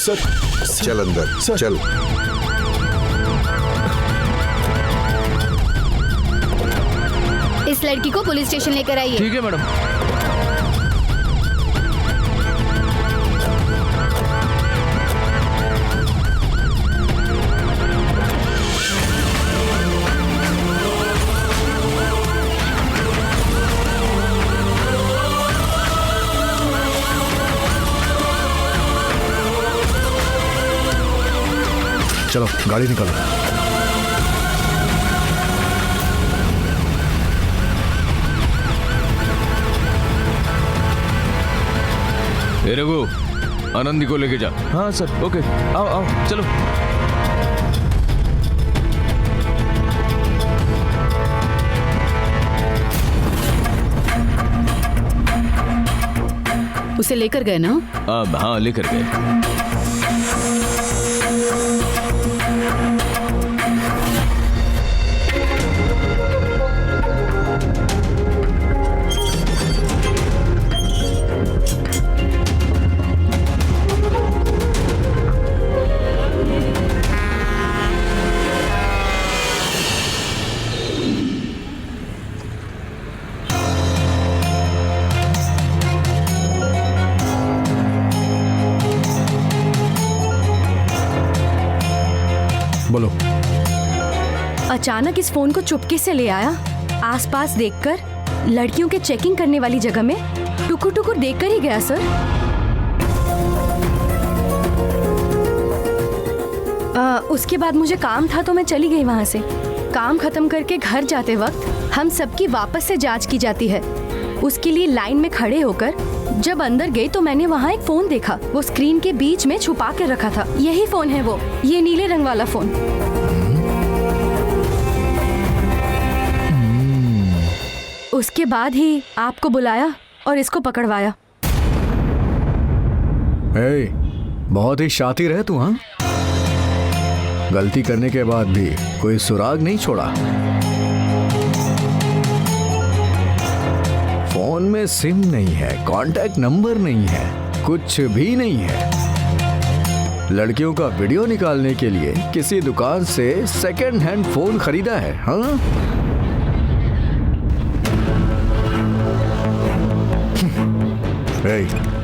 Sir चल अंदर sir. चल। इस लड़की को पुलिस स्टेशन लेकर आइए। ठीक है मैडम। चलो गाड़ी निकालो। ए रघु, आनंदी को लेके जा। हाँ सर, ओके। आओ आओ चलो। उसे लेकर गए ना? हाँ लेकर गए। बोलो। अचानक इस फोन को चुपके से ले आया, आसपास देखकर, लड़कियों के चेकिंग करने वाली जगह में टुकुर टुकुर देखकर ही गया सर। उसके बाद मुझे काम था तो मैं चली गई वहां से। काम खत्म करके घर जाते वक्त हम सबकी वापस से जांच की जाती है। उसके लिए लाइन में खड़े होकर जब अंदर गई तो मैंने वहाँ एक फोन देखा। वो स्क्रीन के बीच में छुपा के रखा था। यही फोन है वो, ये नीले रंग वाला फोन। उसके बाद ही आपको बुलाया और इसको पकड़वाया। ए, बहुत ही शातिर है तू। हाँ, गलती करने के बाद भी कोई सुराग नहीं छोड़ा। फोन में सिम नहीं है, कांटेक्ट नंबर नहीं है, कुछ भी नहीं है। लड़कियों का वीडियो निकालने के लिए किसी दुकान से सेकंड हैंड फोन खरीदा है। हाँ,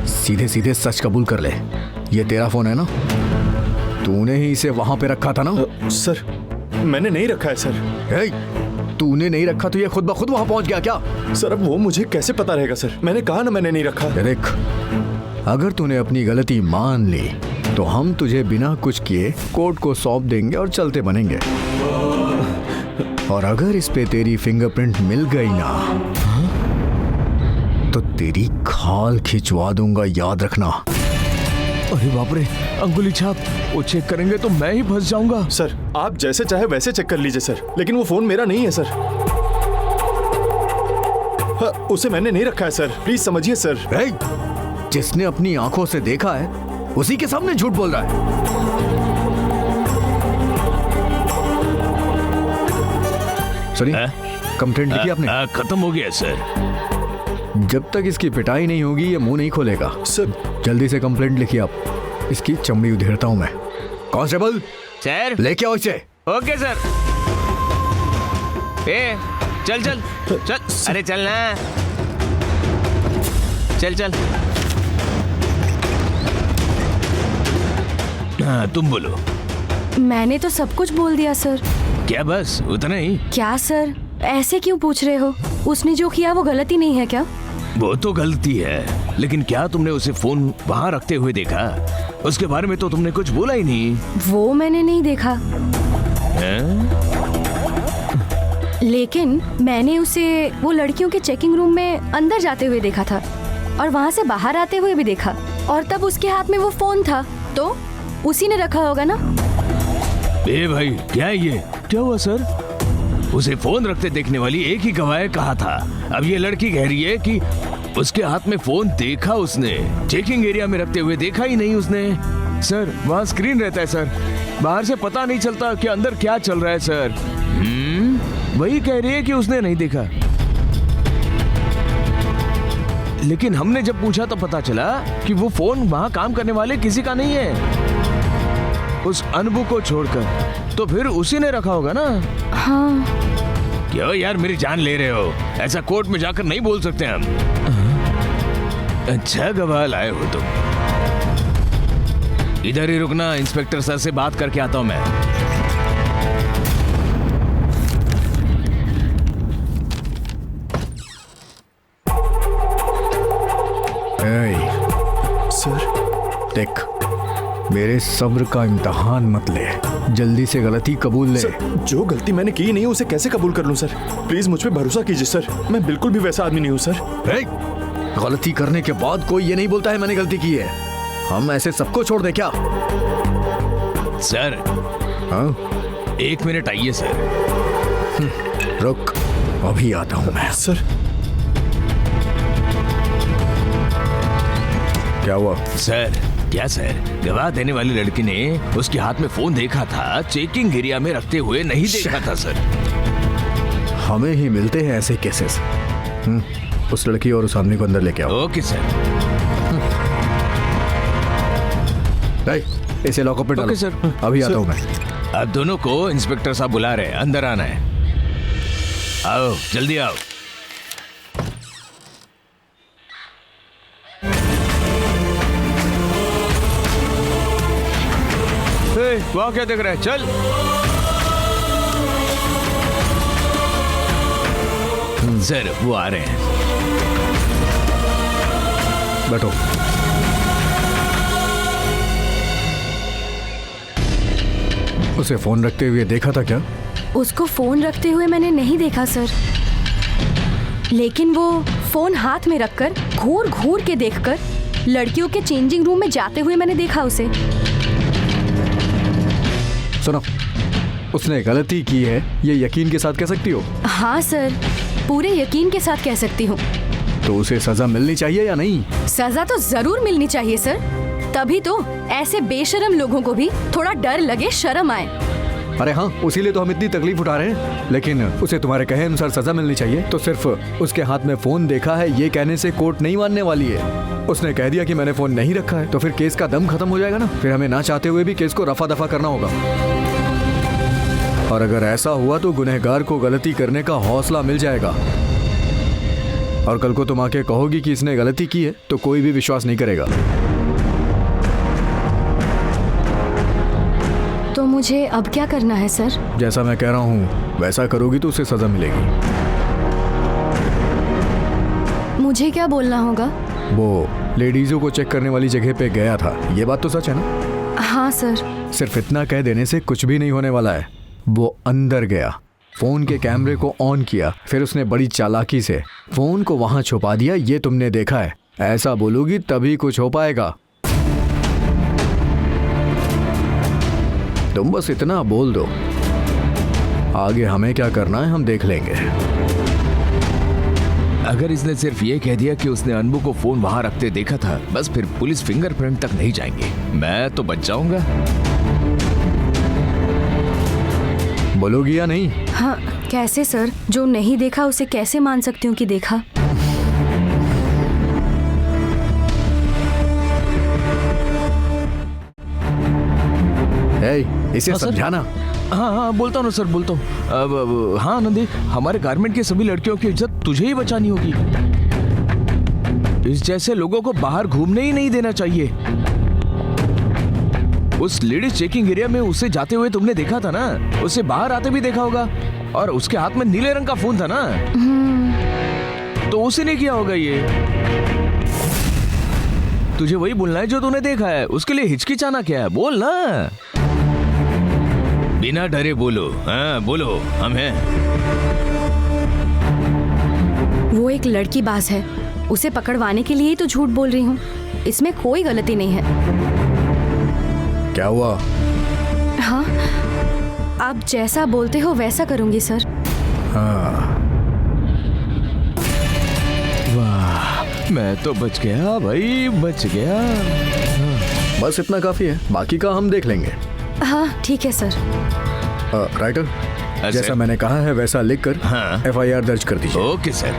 सीधे सीधे सच कबूल कर ले, ये तेरा फोन है ना? तूने ही इसे वहां पे रखा था ना? सर मैंने नहीं रखा है सर। तूने नहीं रखा तो ये खुद ब खुद वहां पहुंच गया क्या? सर अब वो मुझे कैसे पता रहेगा सर? मैंने कहा ना मैंने नहीं रखा। देख, अगर तूने अपनी गलती मान ली तो हम तुझे बिना कुछ किए कोर्ट को सौंप देंगे और चलते बनेंगे। और अगर इस पे तेरी फिंगरप्रिंट मिल गई ना तो तेरी खाल खिंचवा दूंगा, याद रखना। अरे बाप रे, अंगुली छाप। वो चेक करेंगे तो मैं ही फंस जाऊंगा। सर आप जैसे चाहे वैसे चेक कर लीजिए सर, लेकिन वो फोन मेरा नहीं है सर। हाँ, उसे मैंने नहीं रखा है सर, प्लीज समझिए सर। जिसने अपनी आंखों से देखा है उसी के सामने झूठ बोल रहा है। सुनिए, कंप्लेंट लिखी आपने? खत्म हो गया सर। जब तक इसकी पिटाई नहीं होगी ये मुंह नहीं खोलेगा। सर जल्दी से कंप्लेंट लिखिए आप, इसकी चमड़ी उधेड़ता हूं मैं। कांस्टेबल सर, लेके आओ इसे। Okay sir. ए, चल चल चल। अरे चल ना, चल चल। हाँ तुम बोलो। मैंने तो सब कुछ बोल दिया सर। क्या बस उतना ही? क्या सर, ऐसे क्यों पूछ रहे हो? उसने जो किया वो गलती नहीं है क्या? वो तो गलती है, लेकिन क्या तुमने उसे फोन वहाँ रखते हुए देखा? उसके बारे में तो तुमने कुछ बोला ही नहीं। वो मैंने नहीं देखा। लेकिन मैंने उसे वो लड़कियों के चेकिंग रूम में अंदर जाते हुए देखा था और वहाँ से बाहर आते हुए भी देखा, और तब उसके हाथ में वो फोन था तो उसी ने रखा होगा ना। ए भाई, क्या है ये? क्या हुआ सर? उसे फोन रखते देखने वाली एक ही गवाह कहा था। अब ये लड़की कह रही है कि उसके हाथ में फोन देखा उसने, चेकिंग एरिया में रखते हुए देखा ही नहीं उसने। सर वहाँ स्क्रीन रहता है सर, बाहर से पता नहीं चलता कि अंदर क्या चल रहा है सर। वही कह रही है कि उसने नहीं देखा। लेकिन हमने जब पूछा तो पता चला कि वो फोन वहाँ काम करने वाले किसी का नहीं है, उस अनबू को छोड़कर। तो फिर उसी ने रखा होगा ना। हाँ। क्यों यार मेरी जान ले रहे हो? ऐसा कोर्ट में जाकर नहीं बोल सकते हम। अच्छा गवाह लाए हो तुम। इधर ही रुकना, इंस्पेक्टर सर से बात करके आता हूं मैं। सर देख, मेरे सब्र का इम्तहान मत ले, जल्दी से गलती कबूल ले। सर, जो गलती मैंने की नहीं उसे कैसे कबूल कर लूं सर? प्लीज मुझ पे भरोसा कीजिए सर, मैं बिल्कुल भी वैसा आदमी नहीं हूं सर। गलती करने के बाद कोई ये नहीं बोलता है मैंने गलती की है। हम ऐसे सबको छोड़ दे क्या? सर हाँ? 1 मिनट आइए सर। रुक, अभी आता हूं मैं। सर क्या हुआ? सर क्या सर, गवाह देने वाली लड़की ने उसके हाथ में फोन देखा था, चेकिंग एरिया में रखते हुए नहीं देखा था सर। हमें ही मिलते हैं ऐसे केसेस। उस लड़की और उस आदमी को अंदर लेके आओ। Okay sir. इसे लॉकअप पे डालो। Okay sir. अभी आता हूं मैं। अब दोनों को इंस्पेक्टर साहब बुला रहे हैं, अंदर आना है। आओ जल्दी आओ। वहाँ क्या देख रहा है? चल। सर वो आ रहे हैं। बैठो। उसे फोन रखते हुए देखा था क्या? उसको फोन रखते हुए मैंने नहीं देखा सर, लेकिन वो फोन हाथ में रखकर घूर घूर के देखकर लड़कियों के चेंजिंग रूम में जाते हुए मैंने देखा उसे। सुनो, उसने गलती की है ये यकीन के साथ कह सकती हो? हाँ सर, पूरे यकीन के साथ कह सकती हूँ। तो उसे सजा मिलनी चाहिए या नहीं? सजा तो जरूर मिलनी चाहिए सर, तभी तो ऐसे बेशरम लोगों को भी थोड़ा डर लगे, शर्म आए। अरे हाँ, उसीलिए तो हम इतनी तकलीफ उठा रहे हैं। लेकिन उसे तुम्हारे कहे अनुसार सजा मिलनी चाहिए। तो सिर्फ उसके हाथ में फोन देखा है ये कहने से कोर्ट नहीं मानने वाली है। उसने कह दिया कि मैंने फोन नहीं रखा है, तो फिर केस का दम खत्म हो जाएगा ना। फिर हमें ना चाहते हुए भी केस को रफा दफा करना होगा। और अगर ऐसा हुआ तो गुनहगार को गलती करने का हौसला मिल जाएगा। और कल को तुम आके कहोगी कि इसने गलती की है तो कोई भी विश्वास नहीं करेगा। तो मुझे अब क्या करना है सर? जैसा मैं कह रहा हूँ वैसा करोगी तो उसे सजा मिलेगी। मुझे क्या बोलना होगा? वो लेडीजों को चेक करने वाली जगह पे गया था, ये बात तो सच है ना? हाँ सर। सिर्फ इतना कह देने से कुछ भी नहीं होने वाला है। वो अंदर गया, फोन के कैमरे को ऑन किया, फिर उसने बड़ी चालाकी से फोन को वहां छुपा दिया, ये तुमने देखा है। ऐसा बोलोगी तभी कुछ हो पाएगा। तुम बस इतना बोल दो, आगे हमें क्या करना है हम देख लेंगे। अगर इसने सिर्फ ये कह दिया कि उसने अनबू को फोन वहां रखते देखा था, बस फिर पुलिस फिंगरप्रिंट तक नहीं जाएंगे, मैं तो बच जाऊंगा। बोलोगी या नहीं? हाँ, कैसे सर? जो नहीं देखा उसे कैसे मान सकती हूँ कि देखा? इसे समझाना। हाँ हाँ बोलता हूँ ना सर, बोलता हूँ। अब हाँ नंदी, हमारे गारमेंट की सभी लड़कियों की इज्जत तुझे ही बचानी होगी। इस जैसे लोगों को बाहर घूमने ही नहीं देना चाहिए। उस लेडीज चेकिंग एरिया में उसे जाते हुए तुमने देखा था ना, उसे बाहर आते भी देखा होगा, और उसके हाथ में नीले रंग का फोन था ना, तो उसी ने किया होगा ये। तुझे वही बोलना है जो तूने देखा है, उसके लिए हिचकिचाना क्या है? बोल ना, बिना डरे बोलो। हाँ बोलो, हम हैं। वो एक लड़की बाज है, उसे पकड़वाने के लिए ही तो झूठ बोल रही हूँ, इसमें कोई गलती नहीं है। क्या हुआ? हाँ, आप जैसा बोलते हो वैसा करूंगी सर। हाँ। वाह, मैं तो बच गया भाई, बच गया। बस इतना काफी है, बाकी का हम देख लेंगे। हाँ ठीक है सर। राइटर, जैसा मैंने कहा है वैसा लिखकर हाँ। FIR दर्ज कर दीजिए। Okay sir.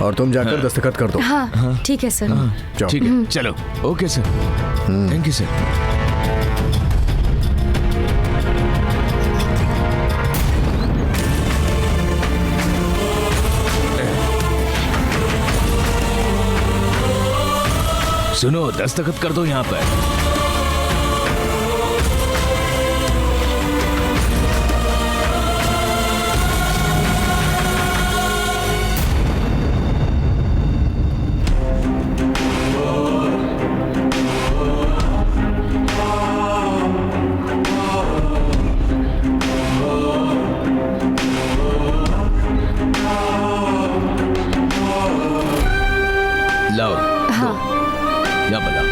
और तुम जाकर दस्तखत कर दो। हाँ ठीक है सर। जाओ। ठीक है, चलो। Okay sir, thank you sir. सुनो, दस्तखत कर दो यहाँ पर। लाओ, हाँ या बना।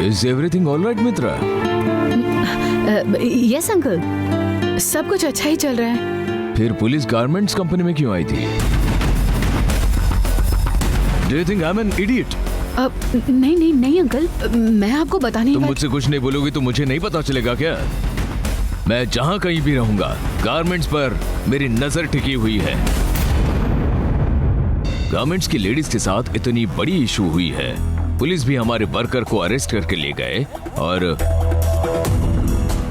Is everything all right, Mitra? Yes uncle, सब कुछ अच्छा ही चल रहा है। फिर पुलिस गारमेंट्स कंपनी में क्यों आई थी? Do you think I'm an idiot? नहीं नहीं नहीं अंकल, मैं आपको बताने तुम वाली। मुझसे कुछ नहीं बोलोगी तो मुझे नहीं पता चलेगा क्या? मैं जहां कहीं भी रहूंगा, गारमेंट्स पर मेरी नजर टिकी हुई है। गारमेंट्स की लेडीज के साथ इतनी बड़ी इशू हुई है, पुलिस भी हमारे वर्कर को अरेस्ट करके ले गए, और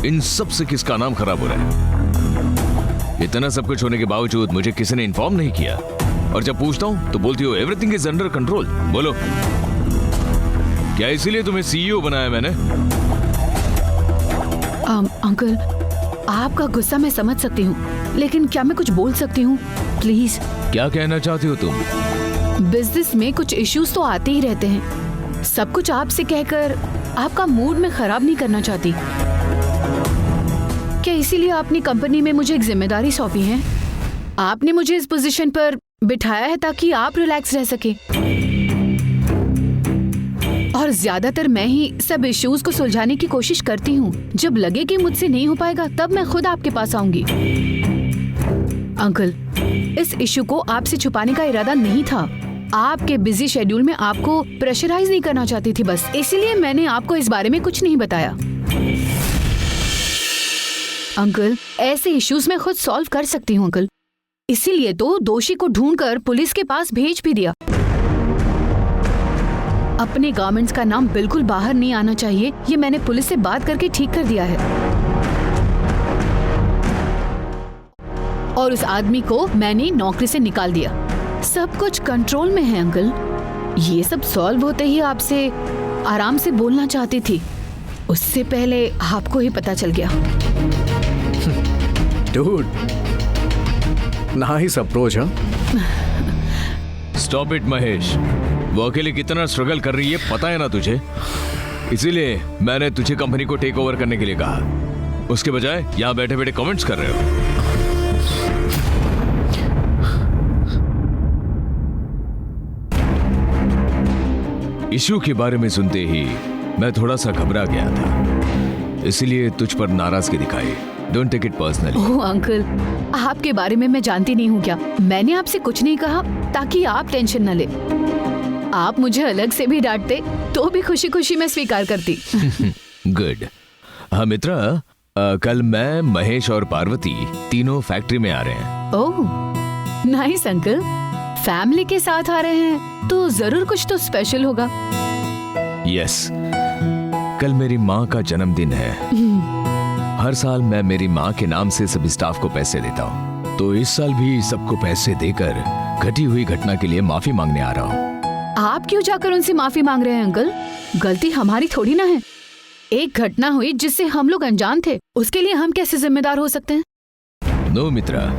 इन सब से किसका नाम खराब हो रहा है? इतना सब कुछ होने के बावजूद मुझे किसी ने इन्फॉर्म नहीं किया, और जब पूछता हूं तो बोलती हो एवरीथिंग इज अंडर कंट्रोल। बोलो, क्या इसीलिए तुम्हें सीईओ बनाया मैंने? अंकल, आपका गुस्सा मैं समझ सकती हूँ, लेकिन क्या मैं कुछ बोल सकती हूँ प्लीज? क्या कहना चाहती हो तुम? बिजनेस में कुछ इश्यूज तो आते ही रहते हैं। सब कुछ आपसे कहकर आपका मूड में खराब नहीं करना चाहती। क्या इसीलिए आपने कंपनी में मुझे एक जिम्मेदारी सौंपी है? आपने मुझे इस पोजीशन पर बिठाया है ताकि आप रिलैक्स रह सके, और ज्यादातर मैं ही सब इश्यूज को सुलझाने की कोशिश करती हूँ। जब लगे कि मुझसे नहीं हो पाएगा तब मैं खुद आपके पास आऊंगी। अंकल, इस इशू को आपसे छुपाने का इरादा नहीं था। आपके बिजी शेड्यूल में आपको प्रेशराइज नहीं करना चाहती थी, बस इसीलिए मैंने आपको इस बारे में कुछ नहीं बताया। अंकल, ऐसे इश्यूज मैं खुद सॉल्व कर सकती हूँ अंकल, इसीलिए तो दोषी को ढूंढकर पुलिस के पास भेज भी दिया। अपने गारमेंट्स का नाम बिल्कुल बाहर नहीं आना चाहिए, ये मैंने पुलिस से बात करके ठीक कर दिया है। और उस आदमी को मैंने नौकरी से निकाल दिया। सब कुछ कंट्रोल में है अंकल। ये सब सॉल्व होते ही आपसे आराम से बोलना चाहती थी, उससे पहले आपको ही पता चल गया। Dude, nice approach. हाँ, स्टॉप इट महेश, वो अकेले कितना स्ट्रगल कर रही है पता है ना तुझे? इसीलिए मैंने तुझे कंपनी को टेक ओवर करने के लिए कहा, उसके बजाय यहाँ बैठे बैठे कमेंट्स कर रहे हो। इशू के बारे में सुनते ही मैं थोड़ा सा घबरा गया था, इसलिए तुझ पर नाराजगी दिखाई। Don't take it personally. Oh uncle, आपके बारे में मैं जानती नहीं हूँ क्या? मैंने आपसे कुछ नहीं कहा ताकि आप टेंशन न ले। आप मुझे अलग से भी डांटते तो भी खुशी खुशी मैं स्वीकार करती। गुड। हाँ मित्रा, कल मैं, महेश और पार्वती तीनों फैक्ट्री में आ रहे हैं। ओह नाइस अंकल, फैमिली के साथ आ रहे हैं तो जरूर कुछ तो स्पेशल होगा। यस, कल मेरी माँ का जन्मदिन है। हर साल मैं मेरी माँ के नाम से सभी स्टाफ को पैसे देता हूँ, तो इस साल भी सबको पैसे देकर घटी हुई घटना के लिए माफी मांगने आ रहा हूँ। आप क्यों जाकर उनसे माफी मांग रहे हैं अंकल? गलती हमारी थोड़ी ना है। एक घटना हुई जिससे हम लोग अनजान थे, उसके लिए हम कैसे जिम्मेदार हो सकते हैं? नो मित्रा,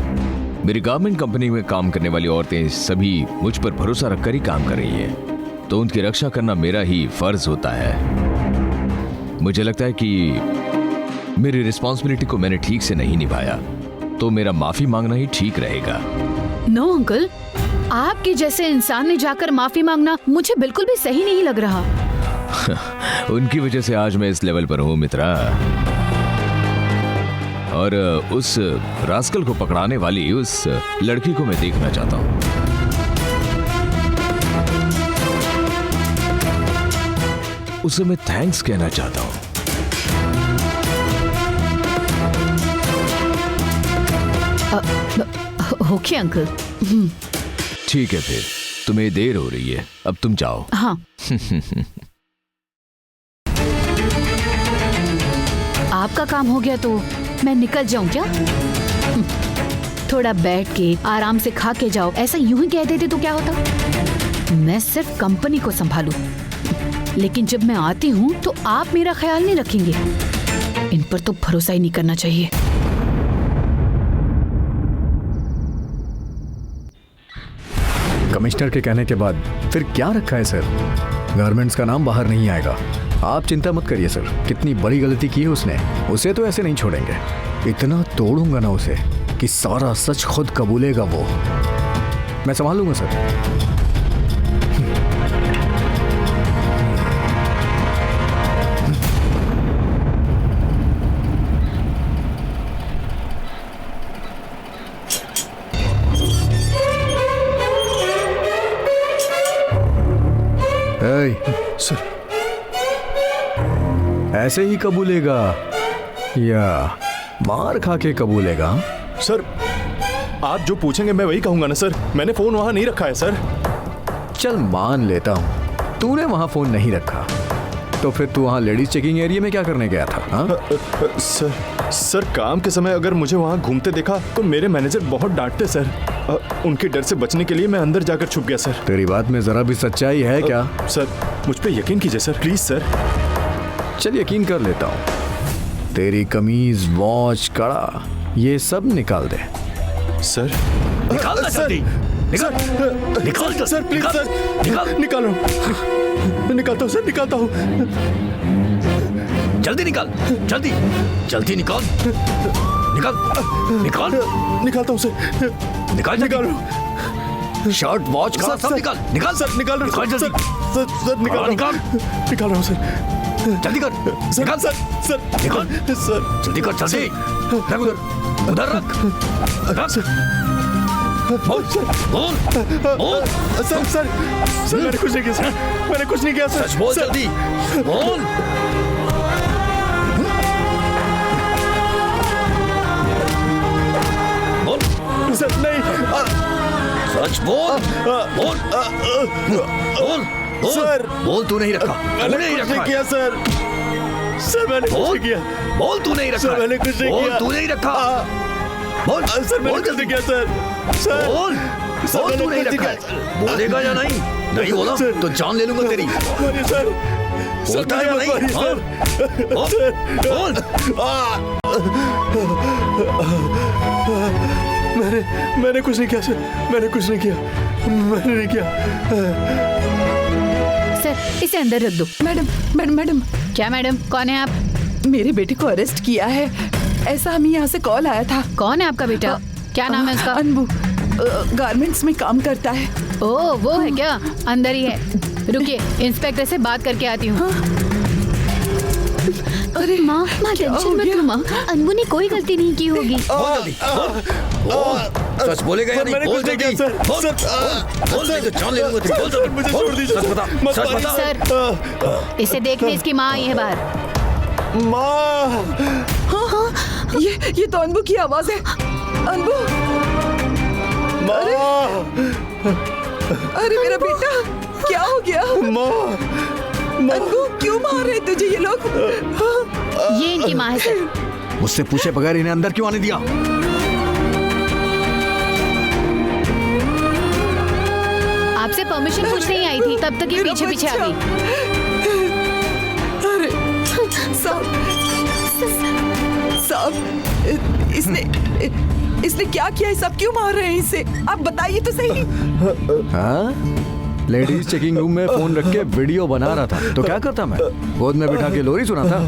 मेरी गवर्नमेंट कंपनी में काम करने वाली औरतें सभी मुझ पर भरोसा रखकर ही काम कर रही है, तो उनकी रक्षा करना मेरा ही फर्ज होता है। मुझे लगता है कि मेरी रिस्पॉन्सिबिलिटी को मैंने ठीक से नहीं निभाया तो मेरा माफी मांगना ही ठीक रहेगा। नो अंकल, आपके जैसे इंसान ने जाकर माफी मांगना मुझे बिल्कुल भी सही नहीं लग रहा। उनकी वजह से आज मैं इस लेवल पर हूँ मित्रा। और उस रास्कल को पकड़ाने वाली उस लड़की को मैं देखना चाहता हूँ। उसे मैं थैंक्स कहना चाहता हूँ। Okay uncle. ठीक है फिर, तुम्हें देर हो रही है, अब तुम जाओ। हाँ। आपका काम हो गया तो मैं निकल जाऊं क्या? थोड़ा बैठ के आराम से खा के जाओ, ऐसा यूं ही कह देते तो क्या होता? मैं सिर्फ कंपनी को संभालूं, लेकिन जब मैं आती हूं तो आप मेरा ख्याल नहीं रखेंगे। इन पर तो भरोसा ही नहीं करना चाहिए। कमिश्नर के कहने के बाद फिर क्या रखा है सर? गारमेंट्स का नाम बाहर नहीं आएगा। आप चिंता मत करिए सर, कितनी बड़ी गलती की है उसने, उसे तो ऐसे नहीं छोड़ेंगे। इतना तोड़ूंगा ना उसे कि सारा सच खुद कबूलेगा वो। मैं संभाल लूंगा सर। सर, ऐसे ही कबूलेगा या मार खा के कबूलेगा? सर आप जो पूछेंगे मैं वही कहूंगा ना सर। मैंने फोन वहां नहीं रखा है सर। चल मान लेता हूं तूने वहां फोन नहीं रखा, तो फिर तू वहां लेडीज चेकिंग एरिया में क्या करने गया था? हाँ? सर काम के समय अगर मुझे वहां घूमते देखा तो मेरे मैनेजर बहुत डांटते सर। उनके डर से बचने के लिए मैं अंदर जाकर छुप गया सर। तेरी बात में जरा भी सच्चाई है क्या? सर मुझ पे यकीन कीजिए सर, प्लीज सर। चल यकीन कर लेता हूं। तेरी कमीज, वॉच, कड़ा, ये सब निकाल दे। सर निकाल ना जल्दी। निकाल निकाल सर, प्लीज सर। निकाल रहा हूँ, निकालता हूँ सर, निकालता हूँ। जल्दी निकाल, जल्दी जल्दी निकाल, निकाल निकाल। निकालता हूँ सर, निकाल निकाल रहा हूँ। शर्ट, वॉच, कड़ा सब निकाल, निकाल सर, निकाल रहा हूँ निकाल जल्दी। सर, निकाल निकाल रहा हूँ सर। जल्दी कर, निकाल सर, निकाल सर, जल्दी कर, जल्दी रख उधर, उधर रख, बोल बोल बोल। सर मैंने कुछ नहीं किया सर, मैंने कुछ नहीं किया सर। सच बोल, जल्दी बोल। बोल सर नहीं। सच बोल, बोल बोल बोल। सर बोल तू नहीं रखा, मैंने कुछ नहीं किया सर। सर मैंने कुछ नहीं किया। बोल तू नहीं रखा, सर मैंने कुछ नहीं किया। बोल तू नहीं रखा। बोल सर मैंने कुछ नहीं किया सर। सर बोल, बोल तू नहीं रखा। बोलेगा या नहीं? नहीं बोला तो जान ले लूंगा तेरी। सर बोलता है या नहीं? बोल मैंने कुछ नहीं किया सर, मैंने कुछ नहीं किया, मैंने नहीं किया। सर इसे अंदर रख दो। मैडम क्या मैडम, कौन है आप? मेरे बेटे को अरेस्ट किया है, ऐसा हमें यहाँ से कॉल आया था। कौन है आपका बेटा? क्या नाम है उसका? अनबू, गारमेंट्स में काम करता है। ओह वो है क्या? अंदर ही है, रुकिए इंस्पेक्टर से बात करके आती हूँ। अरे माँ टेंशन मत लो माँ, अनबू ने कोई गलती नहीं की होगी। बोल जल्दी, बोल। सच बोलेगा या नहीं? बोल जल्दी, बोल बोल, नहीं तो जान ले लूंगा तेरी। बोल जल्दी, मुझे छोड़ दीजिए, सच बता, सच बता। सर इसे देखने इसकी माँ आई है बाहर। माँ, हाँ, ये तो अनबू की आवाज है। अनबू, अरे मेरा बेटा, क्या हो गया? अनबू, क्यों मार रहे तुझे ये लोग? ये इनकी माँ है सर। मुझसे पूछे बगैर इन्हें अंदर क्यों आने दिया? आपसे परमिशन पूछने ही आई थी, तब तक ये पीछे पीछे आ गई। अरे साहब, इसने क्या किया है? सब क्यों मार रहे हैं इसे? आप बताइए तो सही। हाँ? लेडीज चेकिंग रूम में फोन रख के वीडियो बना रहा था तो क्या करता मैं? गोद में बिठा के लोरी सुनाता।